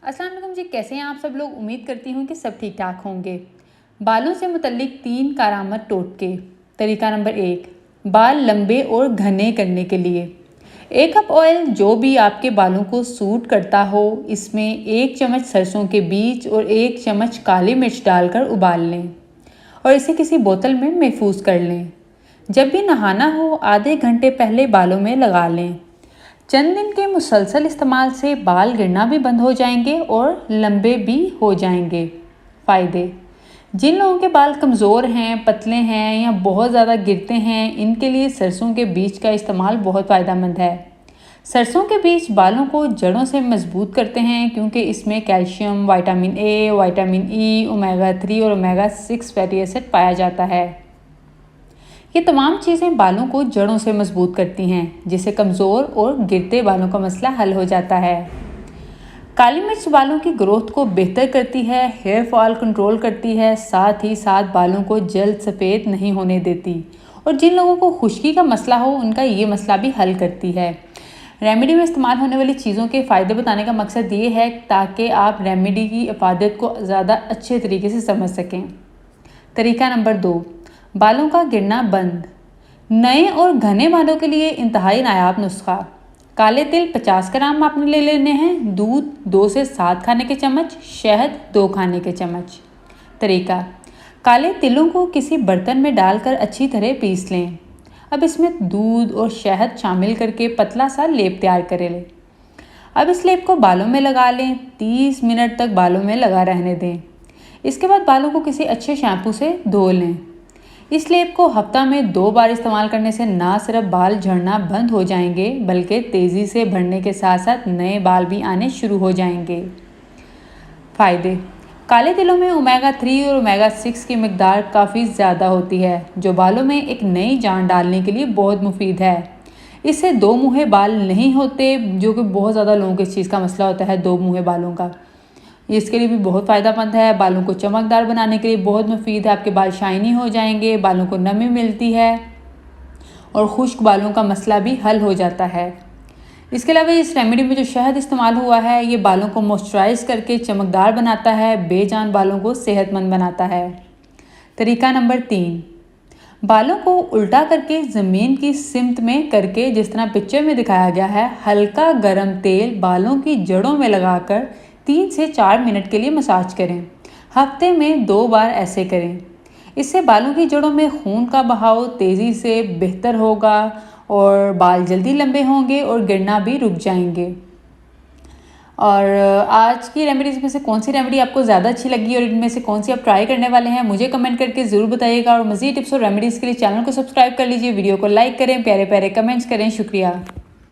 अस्सलाम वालेकुम जी, कैसे हैं आप सब लोग। उम्मीद करती हूँ कि सब ठीक ठाक होंगे। बालों से मुतल्लिक 3 कारआमद टोटके। तरीका नंबर 1, बाल लंबे और घने करने के लिए 1 कप ऑयल जो भी आपके बालों को सूट करता हो, इसमें 1 चम्मच सरसों के बीज और 1 चम्मच काली मिर्च डालकर उबाल लें और इसे किसी बोतल में महफूज कर लें। जब भी नहाना हो आधे घंटे पहले बालों में लगा लें। चंद दिन के मुसलसल इस्तेमाल से बाल गिरना भी बंद हो जाएंगे और लंबे भी हो जाएंगे। फ़ायदे: जिन लोगों के बाल कमज़ोर हैं, पतले हैं या बहुत ज़्यादा गिरते हैं, इनके लिए सरसों के बीज का इस्तेमाल बहुत फ़ायदेमंद है। सरसों के बीज बालों को जड़ों से मजबूत करते हैं क्योंकि इसमें calcium, vitamin A, vitamin E, omega 3 और ओमेगा 6 फैटी एसिड पाया जाता है। ये तमाम चीज़ें बालों को जड़ों से मजबूत करती हैं, जिससे कमज़ोर और गिरते बालों का मसला हल हो जाता है। काली मिर्च बालों की ग्रोथ को बेहतर करती है, हेयर फॉल कंट्रोल करती है, साथ ही साथ बालों को जल्द सफ़ेद नहीं होने देती और जिन लोगों को खुश्की का मसला हो उनका ये मसला भी हल करती है। रेमेडी में इस्तेमाल होने वाली चीज़ों के फ़ायदे बताने का मकसद ये है ताकि आप रेमेडी की इफादत को ज़्यादा अच्छे तरीके से समझ सकें। तरीका नंबर 2, बालों का गिरना बंद। नए और घने बालों के लिए इंतहाई नायाब नुस्खा। काले तिल 50 ग्राम आपने ले लेने हैं, दूध 2 से 7 खाने के चम्मच, शहद 2 खाने के चम्मच। तरीका: काले तिलों को किसी बर्तन में डालकर अच्छी तरह पीस लें। अब इसमें दूध और शहद शामिल करके पतला सा लेप तैयार कर लें। अब इस लेप को बालों में लगा लें, 30 मिनट तक बालों में लगा रहने दें। इसके बाद बालों को किसी अच्छे शैम्पू से धो लें। इस लेप को हफ्ता में 2 बार इस्तेमाल करने से ना सिर्फ बाल झड़ना बंद हो जाएंगे बल्कि तेज़ी से बढ़ने के साथ साथ नए बाल भी आने शुरू हो जाएंगे। फ़ायदे: काले तिलों में ओमेगा 3 और ओमेगा 6 की मिकदार काफ़ी ज़्यादा होती है, जो बालों में एक नई जान डालने के लिए बहुत मुफीद है। इससे 2 मुँहे बाल नहीं होते, जो कि बहुत ज़्यादा लोगों को इस चीज़ का मसला होता है, 2 मुँहे बालों का। इसके लिए भी बहुत फ़ायदेमंद है। बालों को चमकदार बनाने के लिए बहुत मुफीद है। आपके बाल शाइनी हो जाएंगे, बालों को नमी मिलती है और खुश्क बालों का मसला भी हल हो जाता है। इसके अलावा इस रेमेडी में जो शहद इस्तेमाल हुआ है, ये बालों को मॉइस्चराइज करके चमकदार बनाता है, बेजान बालों को सेहतमंद बनाता है। तरीका नंबर 3, बालों को उल्टा करके ज़मीन की सिमत में करके, जिस तरह पिक्चर में दिखाया गया है, हल्का गर्म तेल बालों की जड़ों में लगाकर 3 से 4 मिनट के लिए मसाज करें। हफ्ते में 2 बार ऐसे करें। इससे बालों की जड़ों में खून का बहाव तेज़ी से बेहतर होगा और बाल जल्दी लंबे होंगे और गिरना भी रुक जाएंगे। और आज की रेमेडीज़ में से कौन सी रेमेडी आपको ज़्यादा अच्छी लगी और इनमें से कौन सी आप ट्राई करने वाले हैं, मुझे कमेंट करके ज़रूर बताइएगा। और मज़ीद टिप्स और रेमेडीज़ के लिए चैनल को सब्सक्राइब कर लीजिए, वीडियो को लाइक करें, प्यारे प्यारे कमेंट्स करें। शुक्रिया।